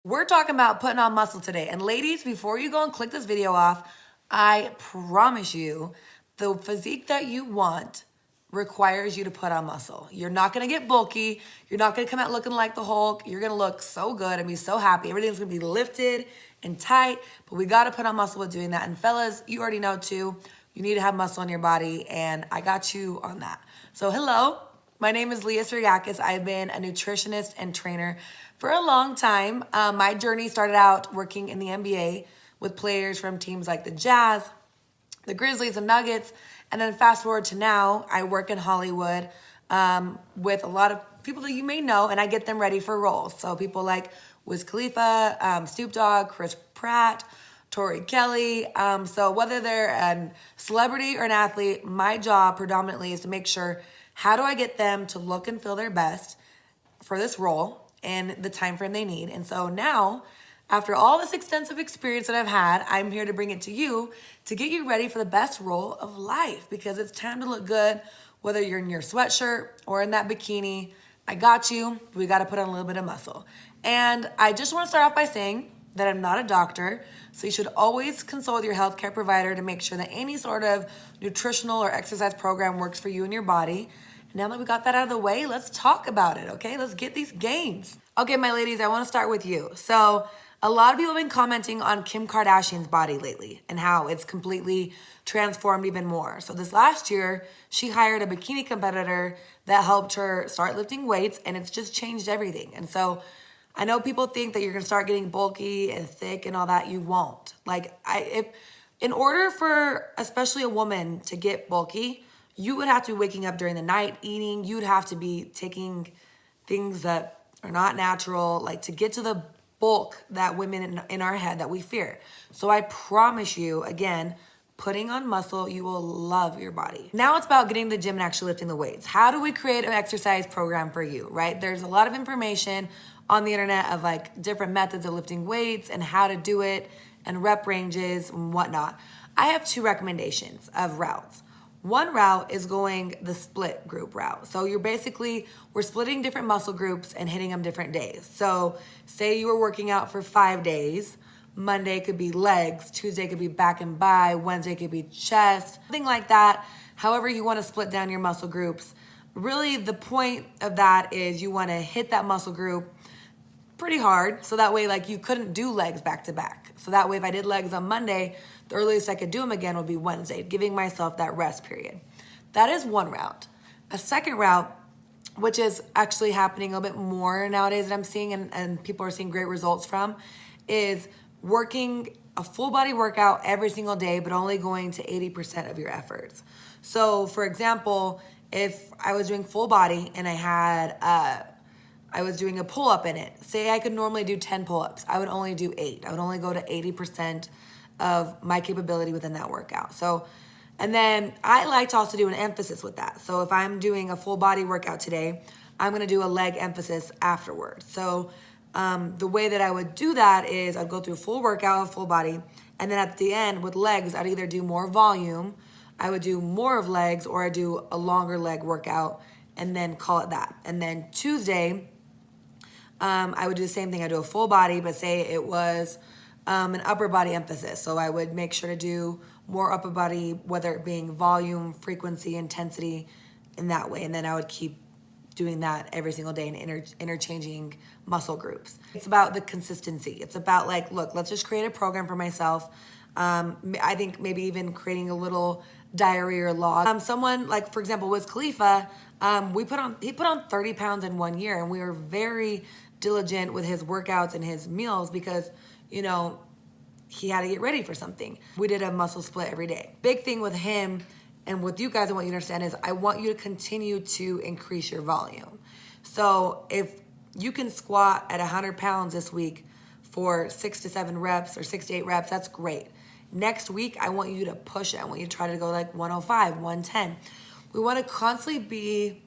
We're talking about putting on muscle today. And ladies, before you go and click this video off, I promise you, the physique that you want requires you to put on muscle. You're not gonna get bulky. You're not gonna come out looking like the Hulk. You're gonna look so good and be so happy. Everything's gonna be lifted and tight, but we gotta put on muscle with doing that. And fellas, you already know too, you need to have muscle in your body, and I got you on that. So hello, my name is Leia Sergakis. I've been a nutritionist and trainer for a long time. My journey started out working in the NBA with players from teams like the Jazz, the Grizzlies, the Nuggets, and then fast forward to now, I work in Hollywood with a lot of people that you may know, and I get them ready for roles. So people like Wiz Khalifa, Snoop Dogg, Chris Pratt, Tori Kelly. So whether they're a celebrity or an athlete, my job predominantly is to make sure, how do I get them to look and feel their best for this role and the time frame they need. And so now, after all this extensive experience that I've had, I'm here to bring it to you to get you ready for the best role of life, because it's time to look good, whether you're in your sweatshirt or in that bikini. I got you. We got to put on a little bit of muscle. And I just want to start off by saying that I'm not a doctor, so you should always consult with your healthcare provider to make sure that any sort of nutritional or exercise program works for you and your body. Now that we got that out of the way, let's talk about it, okay? Let's get these gains. Okay, my ladies, I want to start with you. So a lot of people have been commenting on Kim Kardashian's body lately and how it's completely transformed even more. So this last year, she hired a bikini competitor that helped her start lifting weights, and it's just changed everything. And so I know people think that you're going to start getting bulky and thick and all that. You won't. In order for especially a woman to get bulky, you would have to be waking up during the night, eating. You'd have to be taking things that are not natural, like to get to the bulk that women in our head that we fear. So I promise you, again, putting on muscle, you will love your body. Now it's about getting to the gym and actually lifting the weights. How do we create an exercise program for you, right? There's a lot of information on the internet of like different methods of lifting weights and how to do it and rep ranges and whatnot. I have two recommendations of routes. One route is going the split group route. So we're splitting different muscle groups and hitting them different days. So say you were working out for 5 days. Monday could be legs, Tuesday could be back and bi, Wednesday could be chest, something like that. However you want to split down your muscle groups. Really the point of that is you want to hit that muscle group pretty hard, so that way like you couldn't do legs back to back. So that way if I did legs on Monday, the earliest I could do them again would be Wednesday, giving myself that rest period. That is one route. A second route, which is actually happening a little bit more nowadays that I'm seeing and people are seeing great results from, is working a full body workout every single day, but only going to 80% of your efforts. So for example, if I was doing full body and I was doing a pull-up in it. Say I could normally do 10 pull-ups. I would only do 8. I would only go to 80% of my capability within that workout. So, and then I like to also do an emphasis with that. So if I'm doing a full body workout today, I'm gonna do a leg emphasis afterwards. So the way that I would do that is I'd go through a full workout of full body, and then at the end with legs, I'd either do more volume, I would do more of legs, or I'd do a longer leg workout and then call it that. And then Tuesday, I would do the same thing. I do a full body, but say it was an upper body emphasis. So I would make sure to do more upper body, whether it being volume, frequency, intensity, in that way. And then I would keep doing that every single day and interchanging muscle groups. It's about the consistency. It's about like, look, let's just create a program for myself. I think maybe even creating a little diary or log. Someone like, for example, Wiz Khalifa, he put on 30 pounds in 1 year, and we were very diligent with his workouts and his meals because, you know, he had to get ready for something. We did a muscle split every day. Big thing with him and with you guys, and what you understand is I want you to continue to increase your volume. So if you can squat at 100 pounds this week for 6 to 7 reps or 6 to 8 reps, that's great. Next week, I want you to push it. I want you to try to go like 105, 110. We want to constantly be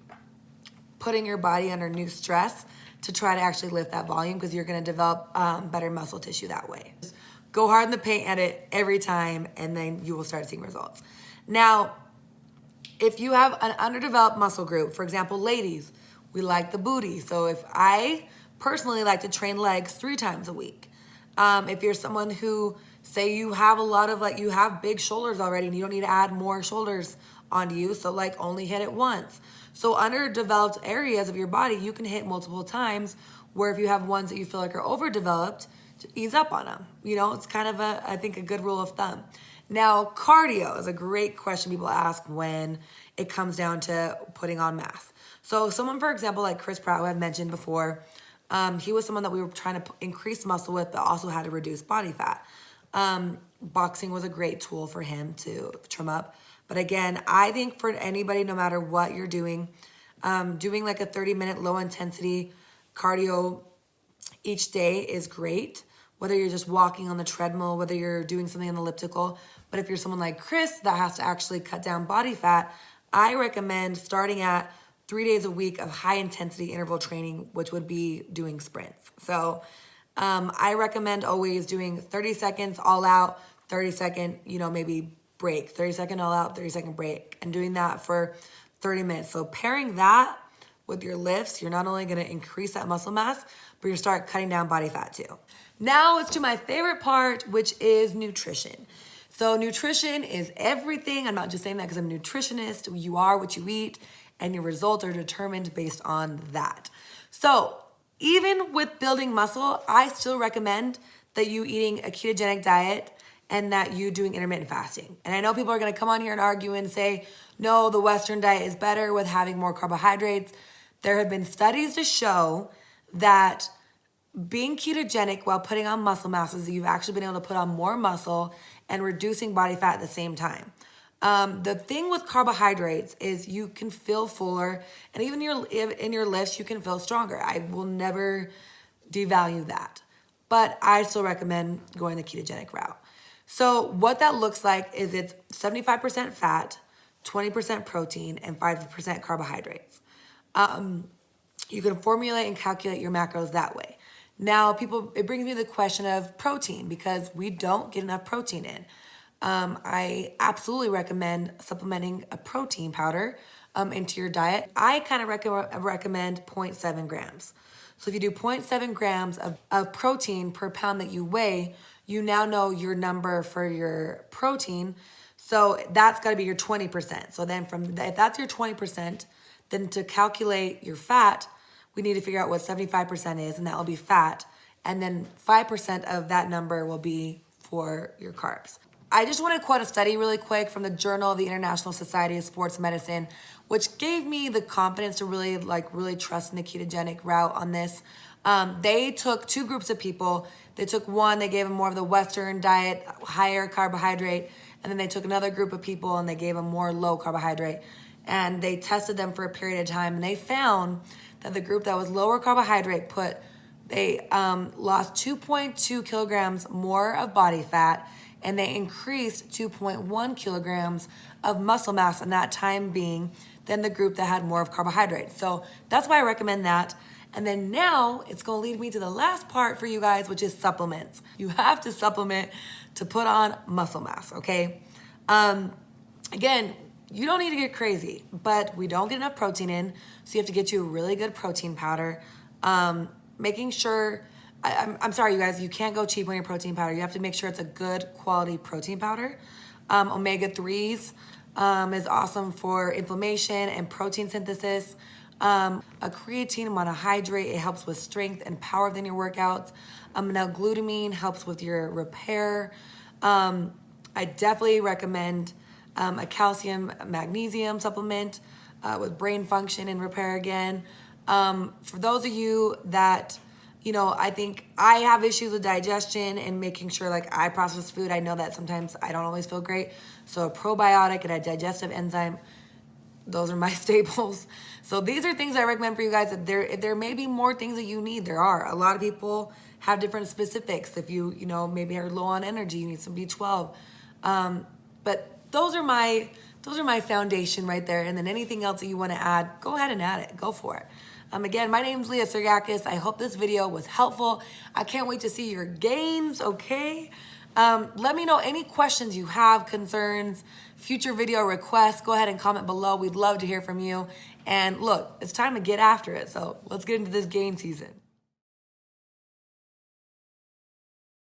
putting your body under new stress to try to actually lift that volume, because you're going to develop better muscle tissue that way. Just go hard in the paint at it every time, and then you will start seeing results. Now, if you have an underdeveloped muscle group, for example, ladies, we like the booty. So if I personally like to train legs 3 times a week. If you're someone who, say you have you have big shoulders already and you don't need to add more shoulders onto you, so like only hit it once. So underdeveloped areas of your body, you can hit multiple times, where if you have ones that you feel like are overdeveloped, ease up on them. It's kind of I think a good rule of thumb. Now, cardio is a great question people ask when it comes down to putting on mass. So someone, for example, like Chris Pratt, who I've mentioned before, he was someone that we were trying to increase muscle with, but also had to reduce body fat. Boxing was a great tool for him to trim up. But again, I think for anybody, no matter what you're doing like a 30-minute low intensity cardio each day is great. Whether you're just walking on the treadmill, whether you're doing something on the elliptical. But if you're someone like Chris that has to actually cut down body fat, I recommend starting at 3 days a week of high intensity interval training, which would be doing sprints. So I recommend always doing 30 seconds all out, 30 second, maybe break, 30 second all out, 30 second break, and doing that for 30 minutes. So pairing that with your lifts, you're not only going to increase that muscle mass, but you start cutting down body fat too. Now it's to my favorite part, which is nutrition. So nutrition is everything. I'm not just saying that because I'm a nutritionist. You are what you eat, and your results are determined based on that. So even with building muscle, I still recommend that you eating a ketogenic diet and that you doing intermittent fasting. And I know people are going to come on here and argue and say, no, the Western diet is better with having more carbohydrates. There have been studies to show that being ketogenic while putting on muscle mass is that you've actually been able to put on more muscle and reducing body fat at the same time. The thing with carbohydrates is you can feel fuller, and even in your lifts, you can feel stronger. I will never devalue that, but I still recommend going the ketogenic route. So what that looks like is it's 75% fat, 20% protein, and 5% carbohydrates. You can formulate and calculate your macros that way. Now, it brings me to the question of protein, because we don't get enough protein in. I absolutely recommend supplementing a protein powder into your diet. I kind of recommend 0.7 grams. So if you do 0.7 grams of protein per pound that you weigh, you now know your number for your protein. So that's got to be your 20%. So then if that's your 20%, then to calculate your fat, we need to figure out what 75% is, and that will be fat. And then 5% of that number will be for your carbs. I just want to quote a study really quick from the Journal of the International Society of Sports Medicine, which gave me the confidence to really trust in the ketogenic route on this. They took 2 groups of people. They took one, they gave them more of the Western diet, higher carbohydrate, and then they took another group of people and they gave them more low carbohydrate. And they tested them for a period of time, and they found that the group that was lower carbohydrate they lost 2.2 kilograms more of body fat, and they increased 2.1 kilograms of muscle mass in that time being than the group that had more of carbohydrates. So that's why I recommend that. And then now it's going to lead me to the last part for you guys, which is supplements. You have to supplement to put on muscle mass, okay? Again, you don't need to get crazy, but we don't get enough protein in, so you have to get you a really good protein powder. Making sure, I'm sorry, you guys, you can't go cheap on your protein powder. You have to make sure it's a good quality protein powder. Omega-3s is awesome for inflammation and protein synthesis. A creatine monohydrate, it helps with strength and power within your workouts. Now glutamine helps with your repair. I definitely recommend a calcium magnesium supplement with brain function and repair again. For those of you that, I think I have issues with digestion and making sure I process food. I know that sometimes I don't always feel great. So a probiotic and a digestive enzyme, those are my staples. So these are things I recommend for you guys. If there may be more things that you need, there are. A lot of people have different specifics. If you maybe are low on energy, you need some B12. But those are my foundation right there. And then anything else that you want to add, go ahead and add it. Go for it. Again, my name's Leia Sergakis. I hope this video was helpful. I can't wait to see your gains, okay? Let me know any questions you have, concerns, future video requests. Go ahead and comment below. We'd love to hear from you. And look, it's time to get after it. So let's get into this gain season.